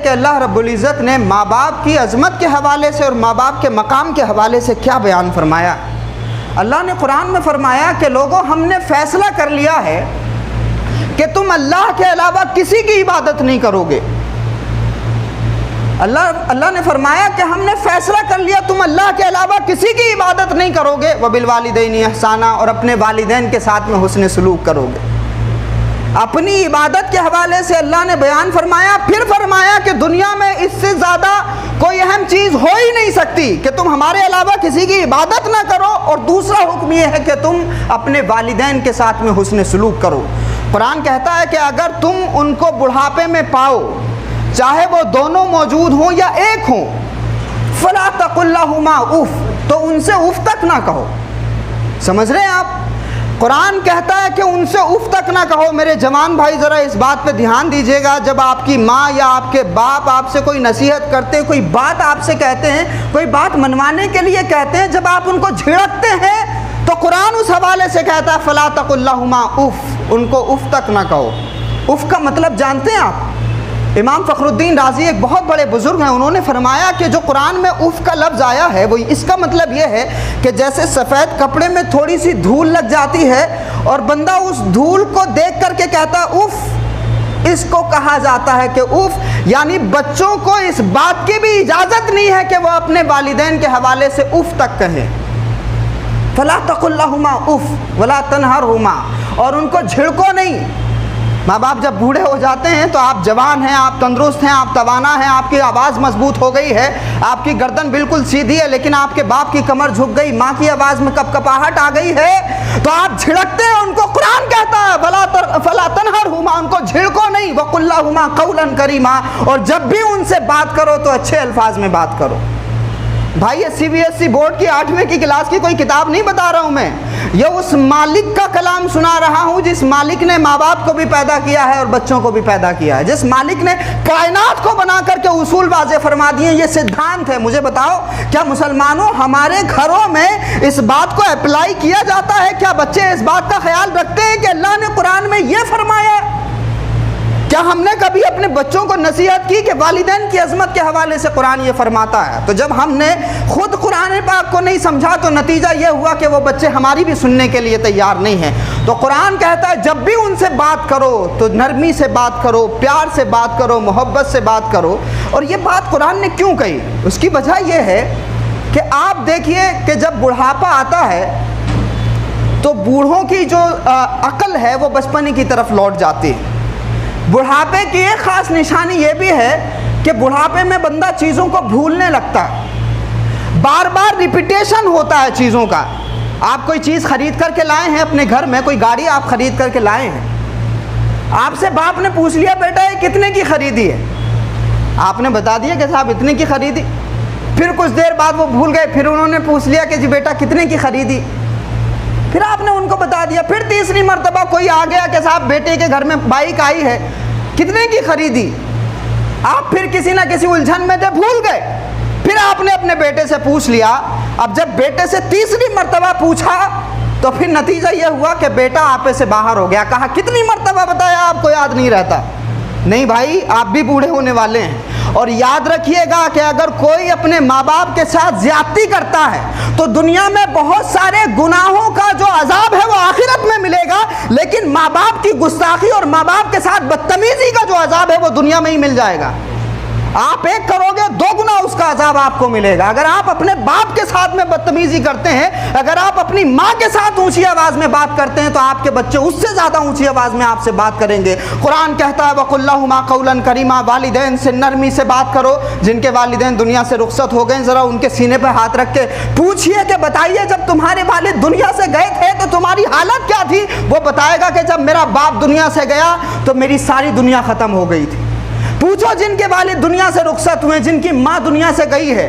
کہ اللہ رب العزت نے ماں باپ کی عظمت کے حوالے سے اور ماں باپ کے مقام کے حوالے سے کیا بیان فرمایا۔ اللہ نے قرآن میں فرمایا کہ لوگوں ہم نے فیصلہ کر لیا ہے کہ تم اللہ کے علاوہ کسی کی عبادت نہیں کرو گے۔ اللہ نے فرمایا کہ ہم نے فیصلہ کر لیا تم اللہ کے علاوہ کسی کی عبادت نہیں کرو گے، وبالوالدین احسانا، اور اپنے والدین کے ساتھ میں حسن سلوک کرو گے۔ اپنی عبادت کے حوالے سے اللہ نے بیان فرمایا، پھر فرمایا کہ دنیا میں اس سے زیادہ کوئی اہم چیز ہو ہی نہیں سکتی کہ تم ہمارے علاوہ کسی کی عبادت نہ کرو، اور دوسرا حکم یہ ہے کہ تم اپنے والدین کے ساتھ میں حسن سلوک کرو۔ قرآن کہتا ہے کہ اگر تم ان کو بڑھاپے میں پاؤ، چاہے وہ دونوں موجود ہوں یا ایک ہوں، فلا تقل لہما اف، تو ان سے اف تک نہ کہو۔ سمجھ رہے ہیں آپ؟ قرآن کہتا ہے کہ ان سے اف تک نہ کہو۔ میرے جوان بھائی ذرا اس بات پہ دھیان دیجیے گا، جب آپ کی ماں یا آپ کے باپ آپ سے کوئی نصیحت کرتے ہیں، کوئی بات آپ سے کہتے ہیں، کوئی بات منوانے کے لیے کہتے ہیں، جب آپ ان کو جھڑکتے ہیں تو قرآن اس حوالے سے کہتا ہے فلا تقل لہما اف، ان کو اف تک نہ کہو۔ اف کا مطلب جانتے ہیں آپ؟ امام فخر الدین رازی ایک بہت بڑے بزرگ ہیں، انہوں نے فرمایا کہ جو قرآن میں اف کا لفظ آیا ہے وہ اس کا مطلب یہ ہے کہ جیسے سفید کپڑے میں تھوڑی سی دھول لگ جاتی ہے اور بندہ اس دھول کو دیکھ کر کے کہتا ہے اف، اس کو کہا جاتا ہے کہ اف، یعنی بچوں کو اس بات کی بھی اجازت نہیں ہے کہ وہ اپنے والدین کے حوالے سے اف تک کہیں۔ فلا تقل لہما اف ولا تنہرہما، اور ان کو جھڑکو نہیں۔ ماں باپ جب بوڑھے ہو جاتے ہیں تو آپ جوان ہیں، آپ تندرست ہیں، آپ توانا ہیں، آپ کی آواز مضبوط ہو گئی ہے، آپ کی گردن بالکل سیدھی ہے، لیکن آپ کے باپ کی کمر جھک گئی، ماں کی آواز میں کپکپاہٹ آ گئی ہے، تو آپ جھڑکتے ہیں ان کو۔ قرآن کہتا ہے فلا تنہرہما، ان کو جھڑکو نہیں، وقل لہما قولا کریما، اور جب بھی ان سے بات کرو تو اچھے الفاظ میں بات کرو۔ بھائی یہ C B S E board کی 8ویں کی کلاس کی کوئی کتاب نہیں بتا رہا ہوں میں، یہ اس مالک کا کلام سنا رہا ہوں جس مالک نے ماں باپ کو بھی پیدا کیا ہے اور بچوں کو بھی پیدا کیا ہے، جس مالک نے کائنات کو بنا کر کے اصول واضح فرما دیے، یہ سدھانت ہے۔ مجھے بتاؤ کیا مسلمانوں ہمارے گھروں میں اس بات کو اپلائی کیا جاتا ہے؟ کیا بچے اس بات کا خیال رکھتے ہیں کہ اللہ نے قرآن میں یہ فرمایا؟ کیا ہم نے کبھی اپنے بچوں کو نصیحت کی کہ والدین کی عظمت کے حوالے سے قرآن یہ فرماتا ہے؟ تو جب ہم نے خود قرآن پاک کو نہیں سمجھا تو نتیجہ یہ ہوا کہ وہ بچے ہماری بھی سننے کے لیے تیار نہیں ہیں۔ تو قرآن کہتا ہے جب بھی ان سے بات کرو تو نرمی سے بات کرو، پیار سے بات کرو، محبت سے بات کرو۔ اور یہ بات قرآن نے کیوں کہی؟ اس کی وجہ یہ ہے کہ آپ دیکھیے کہ جب بڑھاپا آتا ہے تو بوڑھوں کی جو عقل ہے وہ بچپنے کی طرف لوٹ جاتی ہے۔ بڑھاپے کی ایک خاص نشانی یہ بھی ہے کہ بڑھاپے میں بندہ چیزوں کو بھولنے لگتا ہے، بار بار ریپیٹیشن ہوتا ہے چیزوں کا۔ آپ کوئی چیز خرید کر کے لائے ہیں اپنے گھر میں، کوئی گاڑی آپ خرید کر کے لائے ہیں، آپ سے باپ نے پوچھ لیا بیٹا یہ کتنے کی خریدی ہے؟ آپ نے بتا دیا کہ صاحب اتنے کی خریدی۔ پھر کچھ دیر بعد وہ بھول گئے، پھر انہوں نے پوچھ لیا کہ جی بیٹا کتنے کی خریدی؟ پھر آپ نے ان کو بتا دیا۔ پھر تیسری مرتبہ کوئی آ گیا کہ صاحب بیٹے کے گھر میں بائک آئی ہے، کتنے کی خریدی؟ آپ پھر کسی نہ کسی الجھن میں تھے، بھول گئے۔ پھر آپ نے اپنے بیٹے سے پوچھ لیا۔ اب جب بیٹے سے تیسری مرتبہ پوچھا تو پھر نتیجہ یہ ہوا کہ بیٹا آپے سے باہر ہو گیا۔ کہا کتنی مرتبہ بتایا آپ کو یاد نہیں رہتا؟ نہیں بھائی آپ بھی بوڑھے ہونے والے ہیں، اور یاد رکھیے گا کہ اگر کوئی اپنے ماں باپ کے ساتھ زیادتی کرتا ہے تو دنیا میں بہت سارے گناہوں کا جو عذاب ہے وہ آخرت میں ملے گا، لیکن ماں باپ کی گستاخی اور ماں باپ کے ساتھ بدتمیزی کا جو عذاب ہے وہ دنیا میں ہی مل جائے گا۔ آپ ایک کرو گے 2 گنا اس کا عذاب آپ کو ملے گا۔ اگر آپ اپنے باپ کے ساتھ میں بدتمیزی کرتے ہیں، اگر آپ اپنی ماں کے ساتھ اونچی آواز میں بات کرتے ہیں تو آپ کے بچے اس سے زیادہ اونچی آواز میں آپ سے بات کریں گے۔ قرآن کہتا ہے وَقُلْ لَهُمَا قَوْلًا كَرِيمًا، والدین سے نرمی سے بات کرو۔ جن کے والدین دنیا سے رخصت ہو گئے ذرا ان کے سینے پہ ہاتھ رکھ کے پوچھئے کہ بتائیے جب تمہارے والد دنیا سے گئے تھے تو تمہاری حالت کیا تھی؟ وہ بتائے گا کہ جب میرا باپ دنیا سے گیا تو میری ساری دنیا ختم ہو گئی تھی۔ پوچھو جن کے والد دنیا سے رخصت ہوئے، جن کی ماں دنیا سے گئی ہے،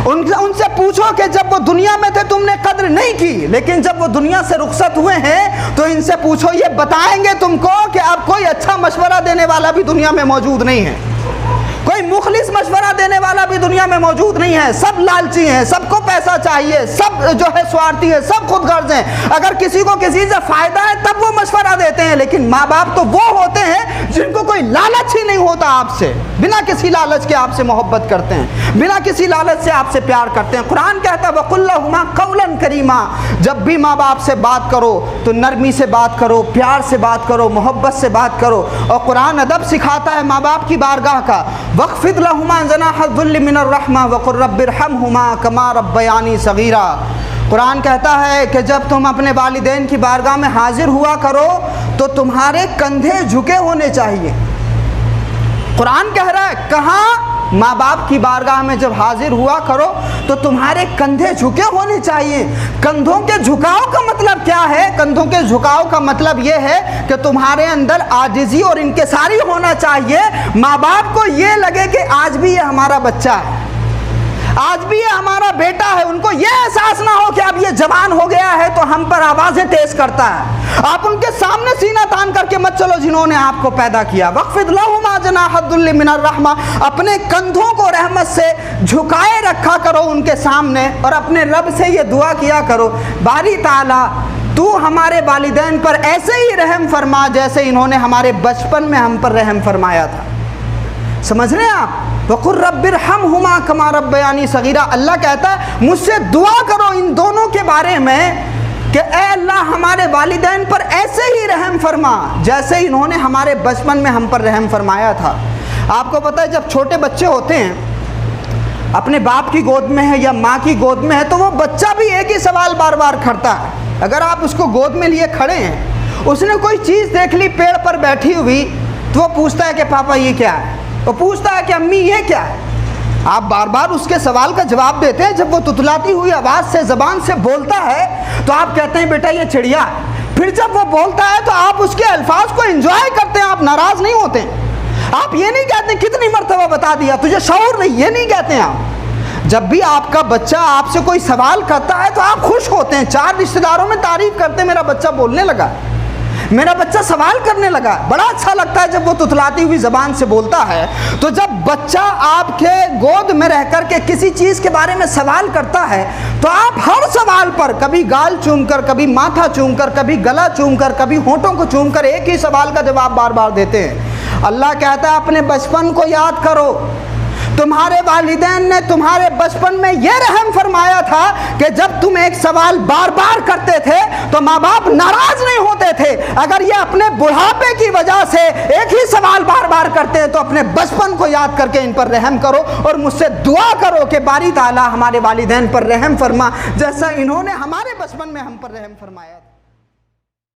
ان سے پوچھو کہ جب وہ دنیا میں تھے تم نے قدر نہیں کی، لیکن جب وہ دنیا سے رخصت ہوئے ہیں تو ان سے پوچھو، یہ بتائیں گے تم کو کہ اب کوئی اچھا مشورہ دینے والا بھی دنیا میں موجود نہیں ہے، کوئی مخلص مشورہ دینے والا بھی دنیا دنیا میں موجود نہیں ہے، سب لالچی ہیں، سب کو پیسہ چاہیے، سب جو ہے سوارتی ہے، سب خود غرض ہیں، اگر کسی کو کسی سے فائدہ ہے تب وہ مشورہ دیتے ہیں، لیکن ماں باپ تو وہ ہوتے ہیں جن کو کوئی لالچ ہی نہیں ہوتا، آپ سے بنا کسی لالچ کے آپ سے محبت کرتے ہیں، بنا کسی لالچ سے آپ سے پیار کرتے ہیں۔ قرآن کہتا ہے وَقُلْ لَهُمَا قَوْلًا كَرِيمًا، جب بھی ماں باپ سے بات کرو تو نرمی سے بات کرو، پیار سے بات کرو، محبت سے بات کرو، اور قرآن ادب سکھاتا ہے ماں باپ کی بارگاہ کا، وَاخْفِضْ لَهُمَا جَنَاحَ الذُّلِّ مِنَ الرَّحْمَةِ وَقُلْ رَبِّ ارْحَمْهُمَا كَمَا رَبَّيَانِي صَغِيرًا۔ قرآن کہتا ہے کہ جب تم اپنے والدین کی بارگاہ میں حاضر ہوا کرو تو تمہارے کندھے جھکے ہونے چاہیے۔ قرآن کہہ رہا ہے کہاں؟ ماں باپ کی بارگاہ میں جب حاضر ہوا کرو تو تمہارے کندھے جھکے ہونے چاہیے۔ کندھوں کے جھکاؤ کا مطلب کیا ہے؟ کندھوں کے جھکاؤ کا مطلب یہ ہے کہ تمہارے اندر عاجزی اور انکساری ہونا چاہیے، ماں باپ کو یہ لگے کہ آج بھی یہ ہمارا بچہ ہے، آج بھی یہ ہمارا بیٹا ہے، ان کو یہ احساس نہ ہو کہ اب یہ جوان ہو گیا ہے تو ہم پر آوازیں تیز کرتا ہے۔ آپ ان کے سامنے سینہ تان کر کے مت چلو جنہوں نے آپ کو پیدا کیا۔ وَاخْفِضْ لَهُمَا جَنَاحَ الذُّلِّ مِنَ الرَّحْمَةِ، اپنے کندھوں کو رحمت سے جھکائے رکھا کرو ان کے سامنے، اور اپنے رب سے یہ دعا کیا کرو باری تعالیٰ تو ہمارے والدین پر ایسے ہی رحم فرما جیسے انہوں نے ہمارے بچپن میں ہم پر رحم فرمایا تھا۔ سمجھ رہے ہیں آپ؟ وَقُلْ رَبِّ ارْحَمْهُمَا كَمَا رَبَّيَانِي صَغِيرًا، اللہ کہتا ہے مجھ سے دعا کرو ان دونوں کے بارے میں کہ اے اللہ ہمارے والدین پر ایسے ہی رحم فرما جیسے انہوں نے ہمارے بچپن میں ہم پر رحم فرمایا تھا۔ آپ کو پتہ ہے جب چھوٹے بچے ہوتے ہیں اپنے باپ کی گود میں ہے یا ماں کی گود میں ہے تو وہ بچہ بھی ایک ہی سوال بار بار کرتا ہے۔ اگر آپ اس کو گود میں لیے کھڑے ہیں، اس نے کوئی چیز دیکھ لی پیڑ پر بیٹھی ہوئی تو وہ پوچھتا ہے کہ پاپا یہ کیا ہے، وہ پوچھتا ہے کہ امی یہ کیا ہے۔ آپ بار بار اس کے سوال کا جواب دیتے ہیں، جب وہ تتلاتی ہوئی آواز سے زبان سے بولتا ہے تو آپ کہتے ہیں بیٹا یہ چڑیا ہے۔ پھر جب وہ بولتا ہے تو آپ اس کے الفاظ کو انجوائے کرتے ہیں، آپ ناراض نہیں ہوتے ہیں۔ آپ یہ نہیں کہتے کتنی مرتبہ بتا دیا تجھے شعور نہیں، یہ نہیں کہتے ہیں آپ۔ جب بھی آپ کا بچہ آپ سے کوئی سوال کرتا ہے تو آپ خوش ہوتے ہیں، چار رشتہ داروں میں تعریف کرتے ہیں میرا بچہ بولنے لگا، میرا بچہ سوال کرنے لگا۔ بڑا اچھا لگتا ہے جب وہ تتلاتی ہوئی زبان سے بولتا ہے۔ تو جب بچہ آپ کے گود میں رہ کر کے کسی چیز کے بارے میں سوال کرتا ہے تو آپ ہر سوال پر کبھی گال چوم کر، کبھی ماتھا چوم کر، کبھی گلا چوم کر، کبھی ہونٹوں کو چوم کر ایک ہی سوال کا جواب بار بار دیتے ہیں۔ اللہ کہتا ہے اپنے بچپن کو یاد کرو، تمہارے والدین نے تمہارے بچپن میں یہ رحم فرمایا تھا کہ جب تم ایک سوال بار بار کرتے تھے تو ماں باپ ناراض نہیں ہوتے تھے۔ اگر یہ اپنے بڑھاپے کی وجہ سے ایک ہی سوال بار بار کرتے ہیں تو اپنے بچپن کو یاد کر کے ان پر رحم کرو اور مجھ سے دعا کرو کہ باری تعالیٰ ہمارے والدین پر رحم فرما جیسا انہوں نے ہمارے بچپن میں ہم پر رحم فرمایا تھا۔